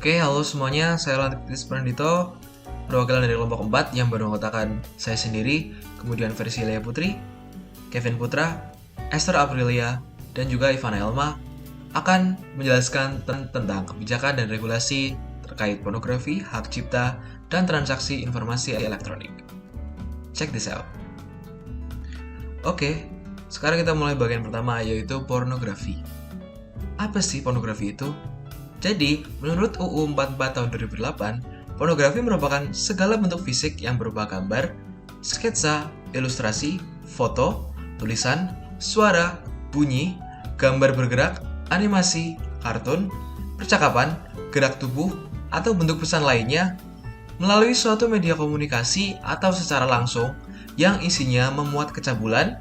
Oke, halo semuanya, saya Lantikis Prandito, perwakilan dari kelompok 4 yang beranggotakan saya sendiri, kemudian versi Lea Putri, Kevin Putra, Esther Aprilia, dan juga Ivana Elma akan menjelaskan tentang kebijakan dan regulasi terkait pornografi, hak cipta, dan transaksi informasi elektronik. Check this out. Oke, sekarang kita mulai bagian pertama, yaitu pornografi. Apa sih pornografi itu? Jadi, menurut UU 44 tahun 2008, pornografi merupakan segala bentuk fisik yang berupa gambar, sketsa, ilustrasi, foto, tulisan, suara, bunyi, gambar bergerak, animasi, kartun, percakapan, gerak tubuh, atau bentuk pesan lainnya melalui suatu media komunikasi atau secara langsung yang isinya memuat kecabulan,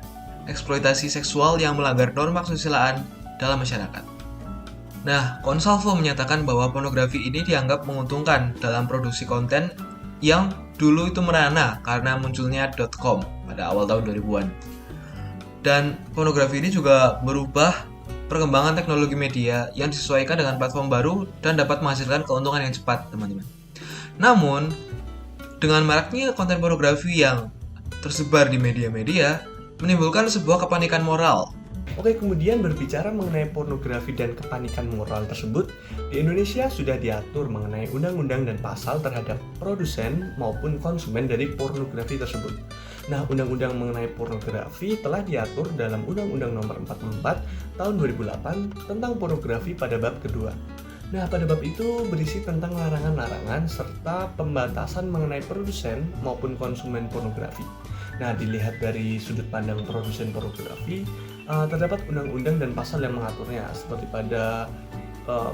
eksploitasi seksual yang melanggar norma kesusilaan dalam masyarakat. Nah, Konsalvo menyatakan bahwa pornografi ini dianggap menguntungkan dalam produksi konten yang dulu itu merana karena munculnya .com pada awal tahun 2000-an. Dan pornografi ini juga berubah perkembangan teknologi media yang disesuaikan dengan platform baru dan dapat menghasilkan keuntungan yang cepat, teman-teman. Namun, dengan maraknya konten pornografi yang tersebar di media-media, menimbulkan sebuah kepanikan moral. Oke, kemudian berbicara mengenai pornografi dan kepanikan moral tersebut, di Indonesia sudah diatur mengenai undang-undang dan pasal terhadap produsen maupun konsumen dari pornografi tersebut. Nah, undang-undang mengenai pornografi telah diatur dalam Undang-Undang Nomor 44 Tahun 2008 tentang pornografi pada bab kedua. Nah, pada bab itu berisi tentang larangan-larangan serta pembatasan mengenai produsen maupun konsumen pornografi. Nah, dilihat dari sudut pandang produsen pornografi, terdapat undang-undang dan pasal yang mengaturnya, seperti pada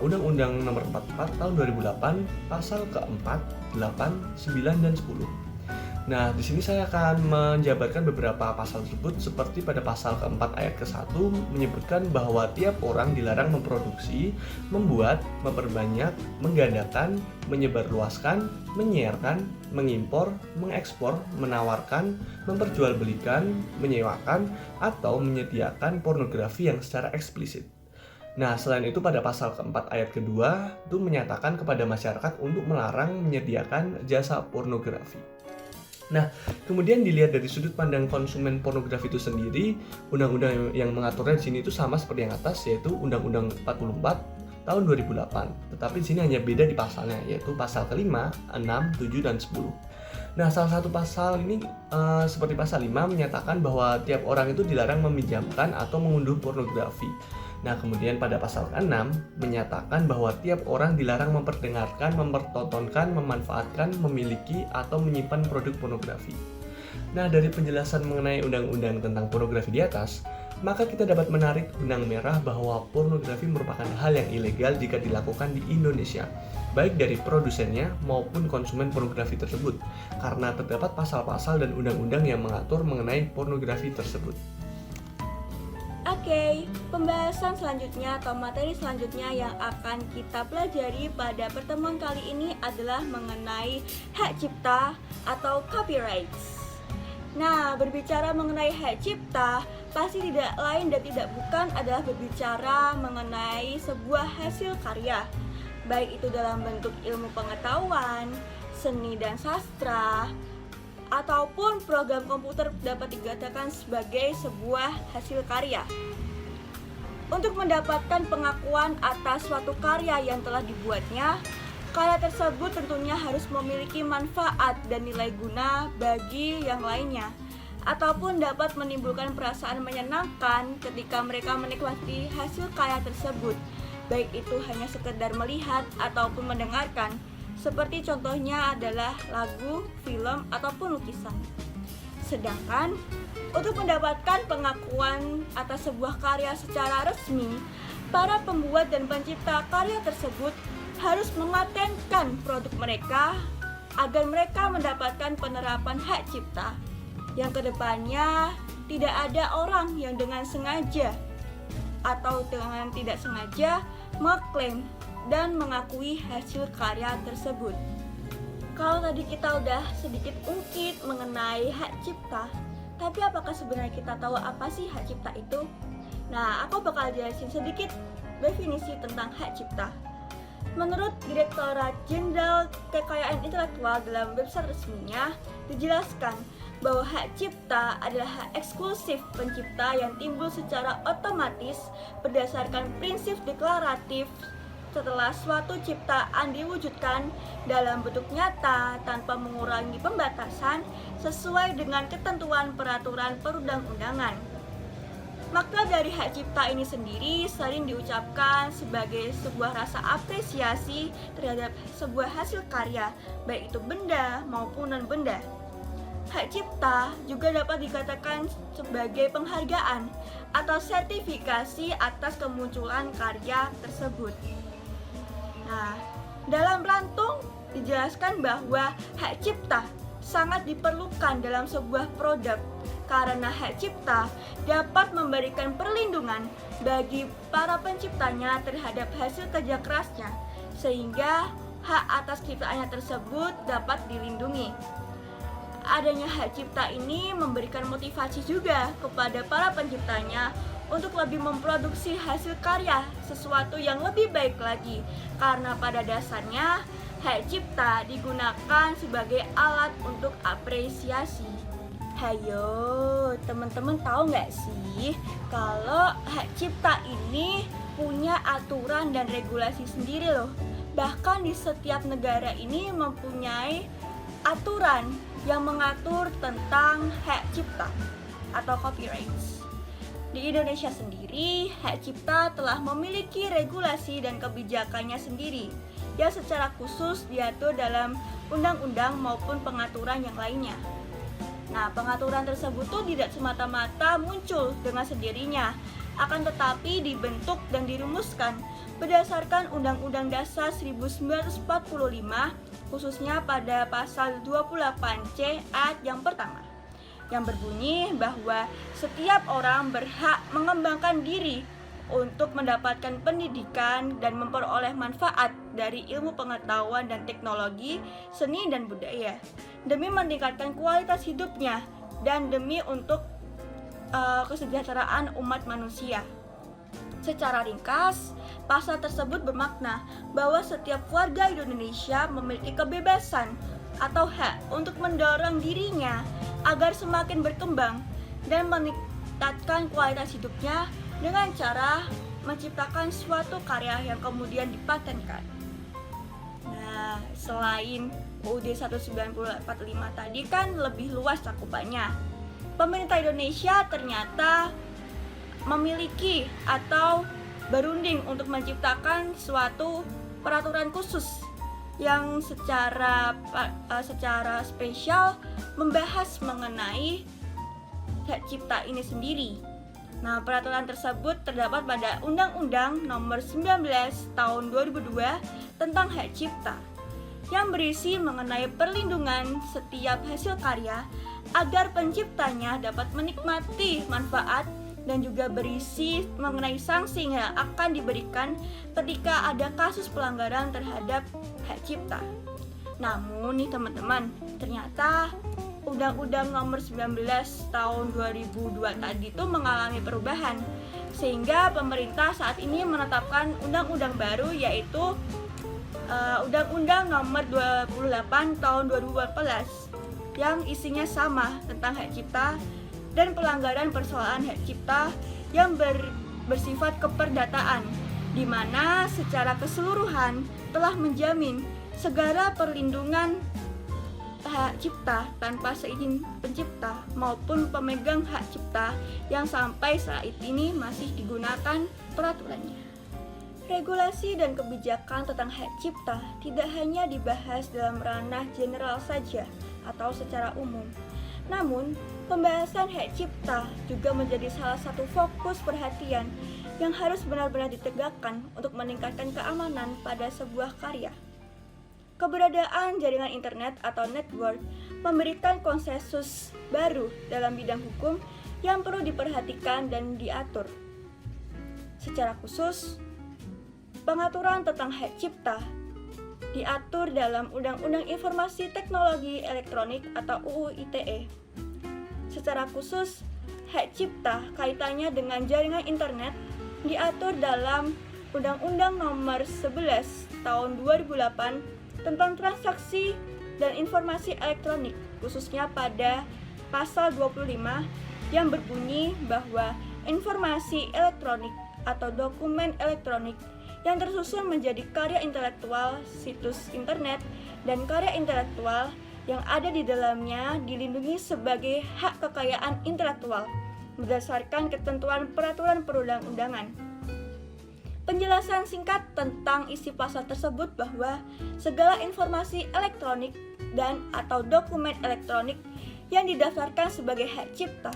Undang-Undang Nomor 44 Tahun 2008, pasal keempat, 8, 9, dan 10. Nah, di sini saya akan menjabarkan beberapa pasal tersebut, seperti pada pasal keempat ayat ke-1 menyebutkan bahwa tiap orang dilarang memproduksi, membuat, memperbanyak, menggandakan, menyebarluaskan, menyiarkan, mengimpor, mengekspor, menawarkan, memperjualbelikan, menyewakan, atau menyediakan pornografi yang secara eksplisit. Nah, selain itu pada pasal keempat ayat kedua itu menyatakan kepada masyarakat untuk melarang menyediakan jasa pornografi. Nah, kemudian dilihat dari sudut pandang konsumen pornografi itu sendiri, undang-undang yang mengaturnya di sini itu sama seperti yang atas, yaitu Undang-Undang 44 tahun 2008. Tetapi di sini hanya beda di pasalnya, yaitu pasal kelima, 6, 7, dan 10. Nah, salah satu pasal ini seperti pasal 5 menyatakan bahwa tiap orang itu dilarang meminjamkan atau mengunduh pornografi. Nah, kemudian pada pasal ke-6 menyatakan bahwa tiap orang dilarang memperdengarkan, mempertontonkan, memanfaatkan, memiliki, atau menyimpan produk pornografi. Nah, dari penjelasan mengenai undang-undang tentang pornografi di atas, maka kita dapat menarik benang merah bahwa pornografi merupakan hal yang ilegal jika dilakukan di Indonesia, baik dari produsennya maupun konsumen pornografi tersebut, karena terdapat pasal-pasal dan undang-undang yang mengatur mengenai pornografi tersebut. Oke, pembahasan selanjutnya atau materi selanjutnya yang akan kita pelajari pada pertemuan kali ini adalah mengenai hak cipta atau copyrights. Nah, berbicara mengenai hak cipta, pasti tidak lain dan tidak bukan adalah berbicara mengenai sebuah hasil karya, baik itu dalam bentuk ilmu pengetahuan, seni dan sastra, ataupun program komputer dapat dikatakan sebagai sebuah hasil karya. Untuk mendapatkan pengakuan atas suatu karya yang telah dibuatnya, karya tersebut tentunya harus memiliki manfaat dan nilai guna bagi yang lainnya, ataupun dapat menimbulkan perasaan menyenangkan ketika mereka menikmati hasil karya tersebut, baik itu hanya sekedar melihat ataupun mendengarkan. Seperti contohnya adalah lagu, film, ataupun lukisan. Sedangkan untuk mendapatkan pengakuan atas sebuah karya secara resmi, para pembuat dan pencipta karya tersebut harus mematenkan produk mereka agar mereka mendapatkan penerapan hak cipta, yang kedepannya tidak ada orang yang dengan sengaja atau dengan tidak sengaja mengklaim dan mengakui hasil karya tersebut. Kalau tadi kita udah sedikit ungkit mengenai hak cipta, tapi apakah sebenarnya kita tahu apa sih hak cipta itu? Nah, aku bakal jelasin sedikit definisi tentang hak cipta. Menurut Direktorat Jenderal Kekayaan Intelektual dalam website resminya, dijelaskan bahwa hak cipta adalah hak eksklusif pencipta yang timbul secara otomatis berdasarkan prinsip deklaratif setelah suatu ciptaan diwujudkan dalam bentuk nyata tanpa mengurangi pembatasan sesuai dengan ketentuan peraturan perundang-undangan. Makna dari hak cipta ini sendiri sering diucapkan sebagai sebuah rasa apresiasi terhadap sebuah hasil karya, baik itu benda maupun non-benda. Hak cipta juga dapat dikatakan sebagai penghargaan atau sertifikasi atas kemunculan karya tersebut. Nah, dalam Rantung dijelaskan bahwa hak cipta sangat diperlukan dalam sebuah produk karena hak cipta dapat memberikan perlindungan bagi para penciptanya terhadap hasil kerja kerasnya, sehingga hak atas ciptaannya tersebut dapat dilindungi. Adanya hak cipta ini memberikan motivasi juga kepada para penciptanya untuk lebih memproduksi hasil karya sesuatu yang lebih baik lagi, karena pada dasarnya hak cipta digunakan sebagai alat untuk apresiasi. Hayo, teman-teman tahu nggak sih kalau hak cipta ini punya aturan dan regulasi sendiri loh. Bahkan di setiap negara ini mempunyai aturan yang mengatur tentang hak cipta atau copyrights. Di Indonesia sendiri, hak cipta telah memiliki regulasi dan kebijakannya sendiri yang secara khusus diatur dalam undang-undang maupun pengaturan yang lainnya. Nah, pengaturan tersebut tuh tidak semata-mata muncul dengan sendirinya, akan tetapi dibentuk dan dirumuskan berdasarkan Undang-Undang Dasar 1945, khususnya pada pasal 28C ayat yang pertama, yang berbunyi bahwa setiap orang berhak mengembangkan diri untuk mendapatkan pendidikan dan memperoleh manfaat dari ilmu pengetahuan dan teknologi, seni dan budaya, demi meningkatkan kualitas hidupnya dan demi untuk kesejahteraan umat manusia. Secara ringkas, pasal tersebut bermakna bahwa setiap warga Indonesia memiliki kebebasan atau hak untuk mendorong dirinya agar semakin berkembang dan meningkatkan kualitas hidupnya dengan cara menciptakan suatu karya yang kemudian dipatenkan. Nah, selain UUD 1945 tadi kan lebih luas cakupannya, pemerintah Indonesia ternyata memiliki atau berunding untuk menciptakan suatu peraturan khusus yang secara spesial membahas mengenai hak cipta ini sendiri. Nah, peraturan tersebut terdapat pada Undang-Undang Nomor 19 Tahun 2002 tentang hak cipta, yang berisi mengenai perlindungan setiap hasil karya agar penciptanya dapat menikmati manfaat, dan juga berisi mengenai sanksi yang akan diberikan ketika ada kasus pelanggaran terhadap hak cipta. Namun nih teman-teman, ternyata Undang-Undang Nomor 19 Tahun 2002 tadi itu mengalami perubahan, sehingga pemerintah saat ini menetapkan undang-undang baru, yaitu Undang-Undang Nomor 28 Tahun 2014 yang isinya sama tentang hak cipta dan pelanggaran persoalan hak cipta yang bersifat keperdataan, di mana secara keseluruhan telah menjamin segala perlindungan hak cipta tanpa seizin pencipta maupun pemegang hak cipta yang sampai saat ini masih digunakan peraturannya. Regulasi dan kebijakan tentang hak cipta tidak hanya dibahas dalam ranah general saja atau secara umum. Namun, pembahasan hak cipta juga menjadi salah satu fokus perhatian yang harus benar-benar ditegakkan untuk meningkatkan keamanan pada sebuah karya. Keberadaan jaringan internet atau network memberikan konsensus baru dalam bidang hukum yang perlu diperhatikan dan diatur. Secara khusus, pengaturan tentang hak cipta diatur dalam Undang-Undang Informasi Teknologi Elektronik atau UU ITE. Secara khusus, hak cipta kaitannya dengan jaringan internet diatur dalam Undang-Undang Nomor 11 Tahun 2008 tentang transaksi dan informasi elektronik, khususnya pada pasal 25 yang berbunyi bahwa informasi elektronik atau dokumen elektronik yang tersusun menjadi karya intelektual, situs internet, dan karya intelektual yang ada di dalamnya dilindungi sebagai hak kekayaan intelektual berdasarkan ketentuan peraturan perundang-undangan. Penjelasan singkat tentang isi pasal tersebut bahwa segala informasi elektronik dan atau dokumen elektronik yang didaftarkan sebagai hak cipta,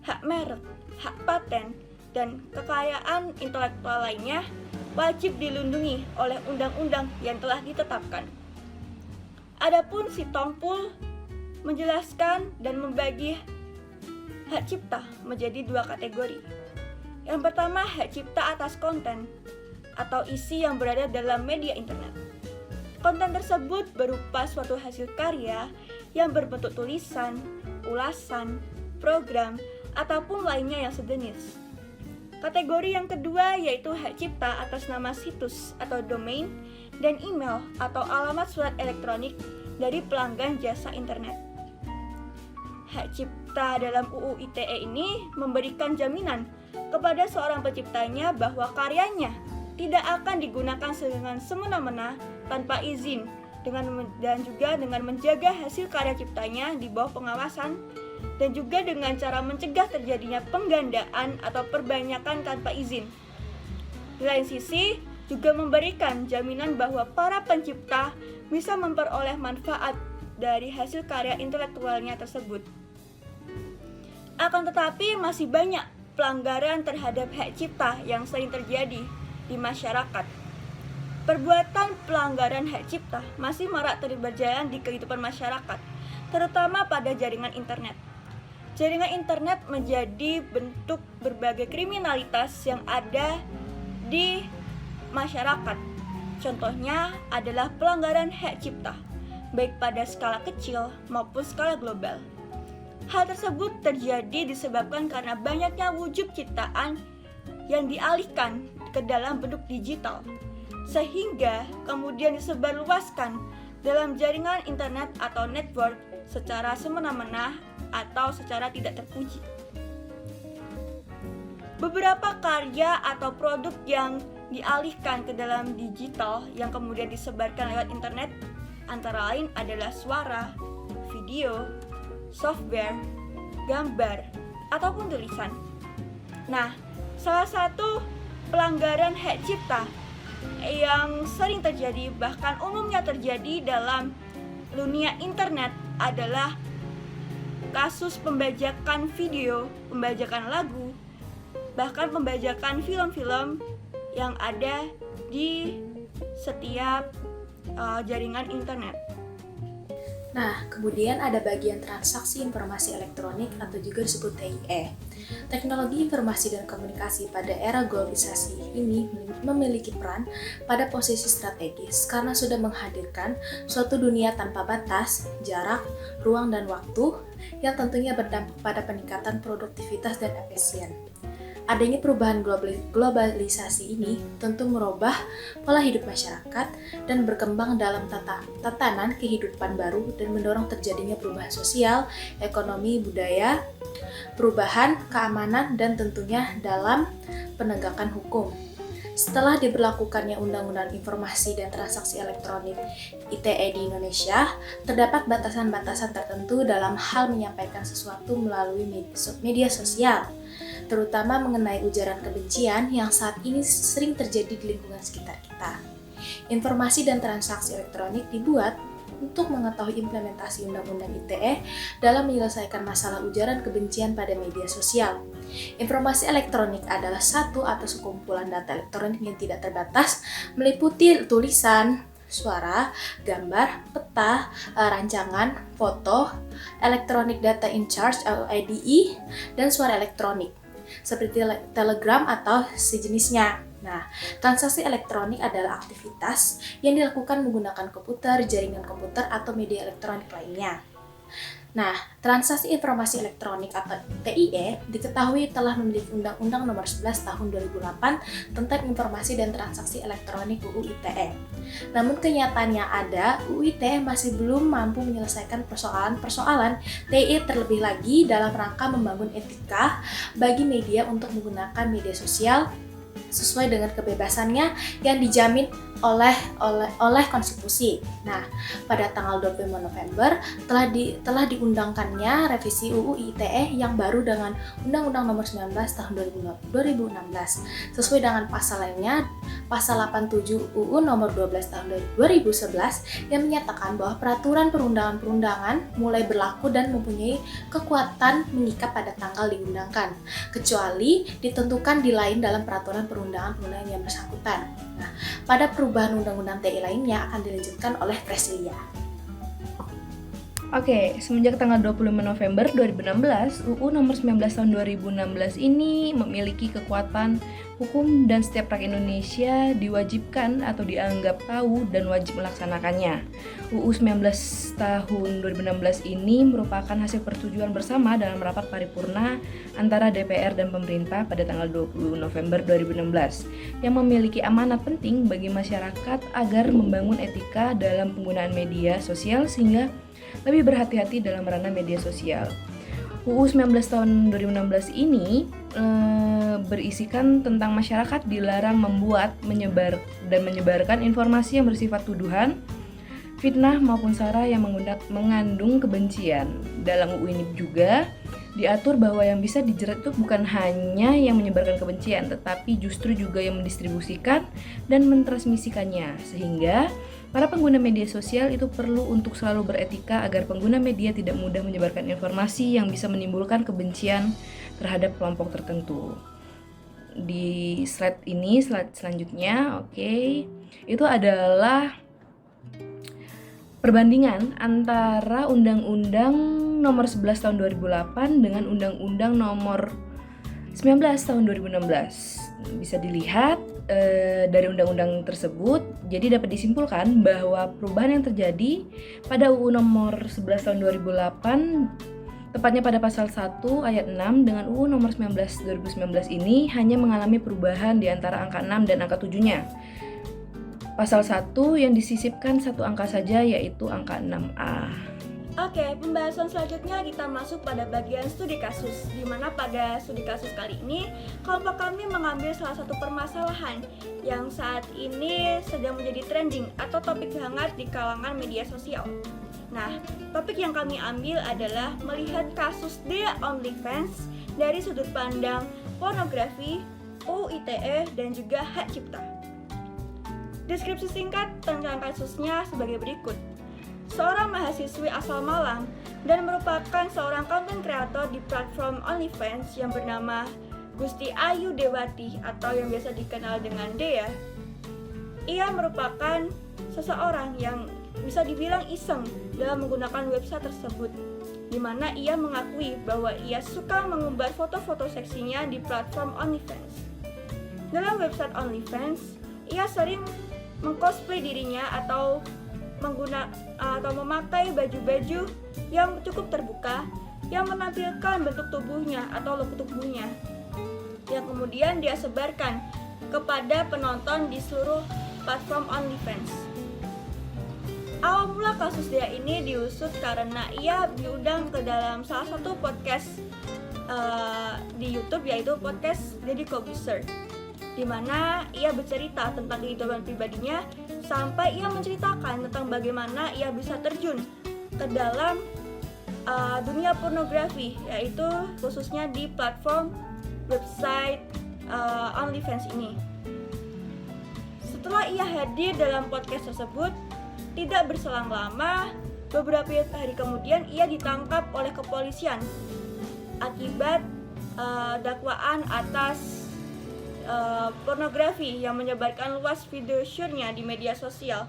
hak merek, hak paten, dan kekayaan intelektual lainnya wajib dilindungi oleh undang-undang yang telah ditetapkan. Adapun si Tongpul menjelaskan dan membagi hak cipta menjadi dua kategori. Yang pertama, hak cipta atas konten atau isi yang berada dalam media internet. Konten tersebut berupa suatu hasil karya yang berbentuk tulisan, ulasan, program, ataupun lainnya yang sejenis. Kategori yang kedua yaitu hak cipta atas nama situs atau domain dan email atau alamat surat elektronik dari pelanggan jasa internet. Hak cipta dalam UU ITE ini memberikan jaminan kepada seorang penciptanya bahwa karyanya tidak akan digunakan dengan semena-mena tanpa izin dan juga dengan menjaga hasil karya ciptanya di bawah pengawasan dan juga dengan cara mencegah terjadinya penggandaan atau perbanyakan tanpa izin. Di lain sisi, juga memberikan jaminan bahwa para pencipta bisa memperoleh manfaat dari hasil karya intelektualnya tersebut. Akan tetapi masih banyak pelanggaran terhadap hak cipta yang sering terjadi di masyarakat. Perbuatan pelanggaran hak cipta masih marak berjalan di kehidupan masyarakat, terutama pada jaringan internet. Jaringan internet menjadi bentuk berbagai kriminalitas yang ada di masyarakat. Contohnya adalah pelanggaran hak cipta, baik pada skala kecil maupun skala global. Hal tersebut terjadi disebabkan karena banyaknya wujud ciptaan yang dialihkan ke dalam bentuk digital, sehingga kemudian disebarluaskan dalam jaringan internet atau network secara semena-mena atau secara tidak terpuji. Beberapa karya atau produk yang dialihkan ke dalam digital yang kemudian disebarkan lewat internet antara lain adalah suara, video, software, gambar, ataupun tulisan. Nah, salah satu pelanggaran hak cipta yang sering terjadi, bahkan umumnya terjadi dalam dunia internet adalah kasus pembajakan video, pembajakan lagu, bahkan pembajakan film-film yang ada di setiap jaringan internet. Nah, kemudian ada bagian transaksi informasi elektronik atau juga disebut TIE. Teknologi informasi dan komunikasi pada era globalisasi ini memiliki peran pada posisi strategis karena sudah menghadirkan suatu dunia tanpa batas, jarak, ruang, dan waktu yang tentunya berdampak pada peningkatan produktivitas dan efisien. Adanya perubahan globalisasi ini tentu merubah pola hidup masyarakat dan berkembang dalam tatanan kehidupan baru dan mendorong terjadinya perubahan sosial, ekonomi, budaya, perubahan, keamanan, dan tentunya dalam penegakan hukum. Setelah diberlakukannya Undang-Undang Informasi dan Transaksi Elektronik ITE di Indonesia, terdapat batasan-batasan tertentu dalam hal menyampaikan sesuatu melalui media sosial, terutama mengenai ujaran kebencian yang saat ini sering terjadi di lingkungan sekitar kita. Informasi dan transaksi elektronik dibuat untuk mengetahui implementasi Undang-Undang ITE dalam menyelesaikan masalah ujaran kebencian pada media sosial. Informasi elektronik adalah satu atau sekumpulan data elektronik yang tidak terbatas, meliputi tulisan, suara, gambar, peta, rancangan, foto, electronic data in charge atau IDE, dan suara elektronik, seperti telegram atau sejenisnya. Nah, transaksi elektronik adalah aktivitas yang dilakukan menggunakan komputer, jaringan komputer, atau media elektronik lainnya. Nah, transaksi informasi elektronik atau TIE diketahui telah memiliki Undang-Undang Nomor 11 Tahun 2008 tentang Informasi dan Transaksi Elektronik UU ITE. Namun kenyataannya UU ITE masih belum mampu menyelesaikan persoalan-persoalan TIE terlebih lagi dalam rangka membangun etika bagi media untuk menggunakan media sosial sesuai dengan kebebasannya yang dijamin oleh konstitusi. Nah, pada tanggal 25 November telah diundangkannya revisi UU ITE yang baru dengan Undang-Undang Nomor 19 Tahun 2016. Sesuai dengan pasal lainnya, pasal 87 UU Nomor 12 Tahun 2011 yang menyatakan bahwa peraturan perundangan-perundangan mulai berlaku dan mempunyai kekuatan mengikat pada tanggal diundangkan, kecuali ditentukan di lain dalam peraturan perundangan-perundangan yang bersangkutan. Nah, pada perubahan undang-undang TI lainnya akan dilanjutkan oleh Presilia. Oke, semenjak tanggal 25 November 2016, UU Nomor 19 Tahun 2016 ini memiliki kekuatan hukum dan setiap rakyat Indonesia diwajibkan atau dianggap tahu dan wajib melaksanakannya. UU 19 Tahun 2016 ini merupakan hasil persetujuan bersama dalam rapat paripurna antara DPR dan pemerintah pada tanggal 20 November 2016 yang memiliki amanat penting bagi masyarakat agar membangun etika dalam penggunaan media sosial sehingga lebih berhati-hati dalam ranah media sosial. UU 19 tahun 2016 ini berisikan tentang masyarakat dilarang membuat, menyebar, dan menyebarkan informasi yang bersifat tuduhan, fitnah maupun sara yang mengandung kebencian. Dalam UU ini juga diatur bahwa yang bisa dijerat itu bukan hanya yang menyebarkan kebencian, tetapi justru juga yang mendistribusikan dan mentransmisikannya, sehingga para pengguna media sosial itu perlu untuk selalu beretika agar pengguna media tidak mudah menyebarkan informasi yang bisa menimbulkan kebencian terhadap kelompok tertentu. Di slide selanjutnya, itu adalah perbandingan antara Undang-Undang Nomor 11 Tahun 2008 dengan Undang-Undang Nomor 19 Tahun 2016. Bisa dilihat dari undang-undang tersebut, jadi dapat disimpulkan bahwa perubahan yang terjadi pada UU Nomor 11 Tahun 2008, tepatnya pada pasal 1 ayat 6 dengan UU Nomor 19 2019 ini hanya mengalami perubahan di antara angka 6 dan angka 7-nya. Pasal 1 yang disisipkan satu angka saja, yaitu angka 6A. Oke, pembahasan selanjutnya kita masuk pada bagian studi kasus, di mana pada studi kasus kali ini kelompok kami mengambil salah satu permasalahan yang saat ini sedang menjadi trending atau topik hangat di kalangan media sosial. Nah, topik yang kami ambil adalah melihat kasus Dea OnlyFans dari sudut pandang pornografi, UU ITE, dan juga hak cipta. Deskripsi singkat tentang kasusnya sebagai berikut. Seorang mahasiswi asal Malang dan merupakan seorang content creator di platform OnlyFans yang bernama Gusti Ayu Dewati atau yang biasa dikenal dengan Dea. Ia merupakan seseorang yang bisa dibilang iseng dalam menggunakan website tersebut, di mana ia mengakui bahwa ia suka mengumbar foto-foto seksinya di platform OnlyFans. Dalam website OnlyFans, ia sering mengcosplay dirinya atau memakai baju-baju yang cukup terbuka yang menampilkan bentuk tubuhnya atau look tubuhnya yang kemudian dia sebarkan kepada penonton di seluruh platform OnlyFans. Awal mula kasus Dea ini diusut karena ia diundang ke dalam salah satu podcast di YouTube, yaitu podcast Deddy Corbuzier, di mana ia bercerita tentang kehidupan pribadinya sampai ia menceritakan tentang bagaimana ia bisa terjun ke dalam dunia pornografi, yaitu khususnya di platform website OnlyFans ini. Setelah ia hadir dalam podcast tersebut, tidak berselang lama, beberapa hari kemudian ia ditangkap oleh kepolisian akibat dakwaan atas pornografi yang menyebarkan luas video shootnya di media sosial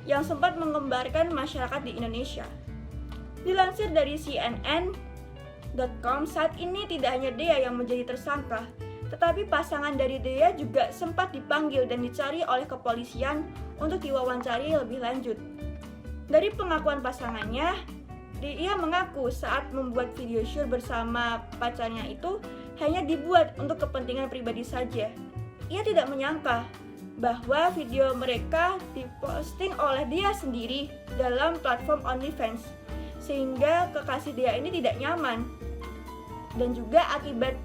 yang sempat menggembarkan masyarakat di Indonesia. Dilansir dari CNN.com, saat ini tidak hanya Dea yang menjadi tersangka, tetapi pasangan dari Dea juga sempat dipanggil dan dicari oleh kepolisian untuk diwawancari lebih lanjut. Dari pengakuan pasangannya, Dia mengaku saat membuat video shoot bersama pacarnya itu hanya dibuat untuk kepentingan pribadi saja. Ia tidak menyangka bahwa video mereka diposting oleh dia sendiri dalam platform OnlyFans, sehingga kekasih dia ini tidak nyaman. Dan juga akibat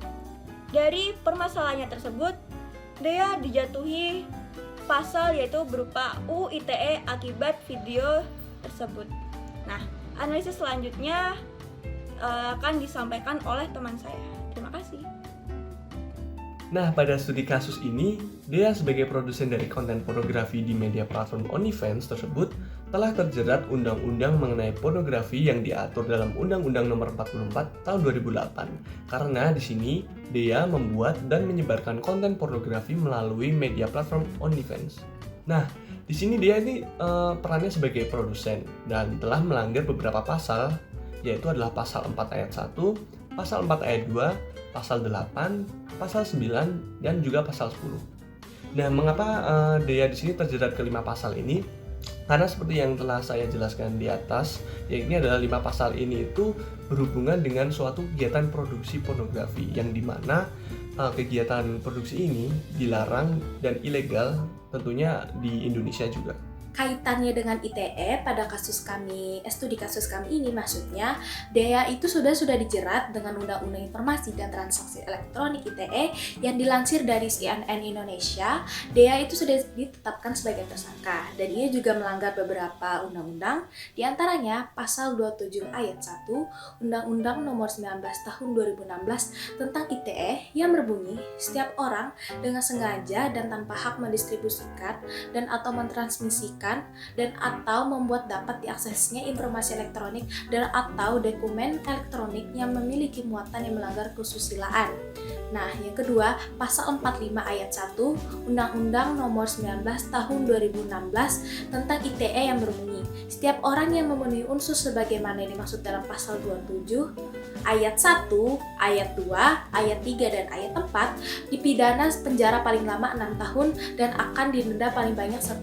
dari permasalahannya tersebut, dia dijatuhi pasal yaitu berupa UU ITE akibat video tersebut. Nah, analisis selanjutnya akan disampaikan oleh teman saya. Terima kasih. Nah, pada studi kasus ini, Dea sebagai produsen dari konten pornografi di media platform OnlyFans tersebut telah terjerat undang-undang mengenai pornografi yang diatur dalam Undang-Undang Nomor 44 Tahun 2008. Karena di sini Dea membuat dan menyebarkan konten pornografi melalui media platform OnlyFans. Nah, di sini Dea ini perannya sebagai produsen dan telah melanggar beberapa pasal, yaitu adalah pasal 4 ayat 1, pasal 4 ayat 2, pasal 8, pasal 9, dan juga pasal 10. Nah, mengapa Dea di sini terjerat kelima pasal ini? Karena seperti yang telah saya jelaskan di atas, yaitu adalah 5 pasal ini itu berhubungan dengan suatu kegiatan produksi pornografi yang dimana kegiatan produksi ini dilarang dan ilegal tentunya di Indonesia juga. Kaitannya dengan ITE pada studi kasus kami ini, maksudnya Dea itu sudah dijerat dengan Undang-Undang Informasi dan Transaksi Elektronik ITE yang dilansir dari CNN Indonesia. Dea itu sudah ditetapkan sebagai tersangka dan ia juga melanggar beberapa undang-undang, diantaranya pasal 27 ayat 1 Undang-Undang Nomor 19 Tahun 2016 tentang ITE yang berbunyi setiap orang dengan sengaja dan tanpa hak mendistribusikan dan atau mentransmisikan dan atau membuat dapat diaksesnya informasi elektronik dan atau dokumen elektronik yang memiliki muatan yang melanggar kesusilaan. Nah, yang kedua, pasal 45 ayat 1 Undang-Undang Nomor 19 Tahun 2016 tentang ITE yang berbunyi setiap orang yang memenuhi unsur sebagaimana yang dimaksud dalam pasal 27 ayat 1, ayat 2, ayat 3, dan ayat 4 dipidana penjara paling lama 6 tahun dan akan didenda paling banyak 1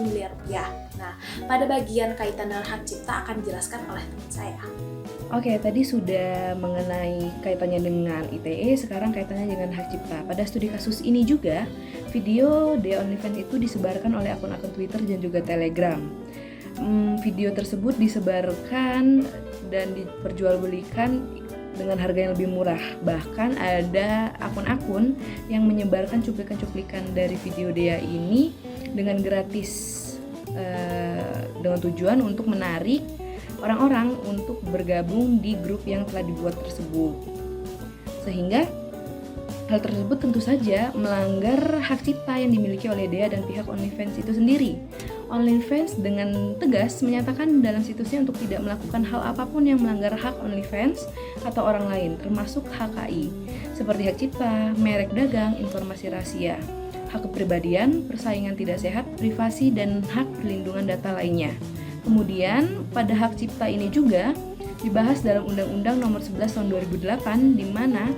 miliar rupiah. Nah, pada bagian kaitan dengan hak cipta akan dijelaskan oleh teman saya. Oke, tadi sudah mengenai kaitannya dengan ITE, sekarang kaitannya dengan hak cipta. Pada studi kasus ini juga, video Dea OnlyFans itu disebarkan oleh akun-akun Twitter dan juga Telegram. Video tersebut disebarkan dan diperjualbelikan dengan harga yang lebih murah. Bahkan ada akun-akun yang menyebarkan cuplikan-cuplikan dari video Dea ini dengan gratis, dengan tujuan untuk menarik orang-orang untuk bergabung di grup yang telah dibuat tersebut. Sehingga hal tersebut tentu saja melanggar hak cipta yang dimiliki oleh Dea dan pihak OnlyFans itu sendiri. OnlyFans dengan tegas menyatakan dalam situsnya untuk tidak melakukan hal apapun yang melanggar hak OnlyFans atau orang lain, termasuk HKI, seperti hak cipta, merek dagang, informasi rahasia, hak kepribadian, persaingan tidak sehat, privasi, dan hak perlindungan data lainnya. Kemudian pada hak cipta ini juga dibahas dalam Undang-Undang Nomor 11 Tahun 2008 di mana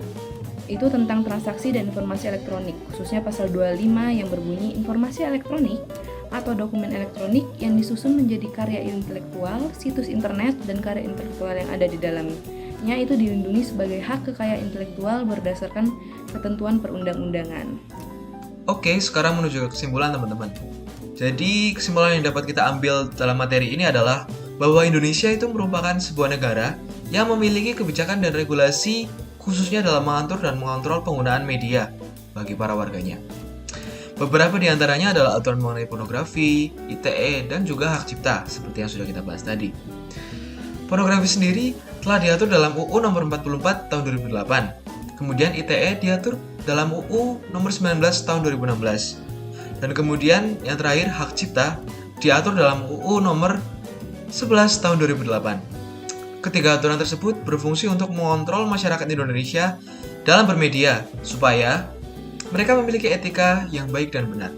itu tentang transaksi dan informasi elektronik, khususnya pasal 25 yang berbunyi informasi elektronik atau dokumen elektronik yang disusun menjadi karya intelektual, situs internet, dan karya intelektual yang ada di dalamnya itu dilindungi sebagai hak kekayaan intelektual berdasarkan ketentuan perundang-undangan. Oke, sekarang menuju ke kesimpulan teman-teman. Jadi kesimpulan yang dapat kita ambil dalam materi ini adalah bahwa Indonesia itu merupakan sebuah negara yang memiliki kebijakan dan regulasi khususnya dalam mengatur dan mengontrol penggunaan media bagi para warganya. Beberapa di antaranya adalah aturan mengenai pornografi, ITE, dan juga hak cipta seperti yang sudah kita bahas tadi. Pornografi sendiri telah diatur dalam UU Nomor 44 Tahun 2008. Kemudian ITE diatur dalam UU Nomor 19 Tahun 2016. Dan kemudian yang terakhir hak cipta diatur dalam UU Nomor 11 Tahun 2008. Ketiga aturan tersebut berfungsi untuk mengontrol masyarakat Indonesia dalam bermedia supaya mereka memiliki etika yang baik dan benar.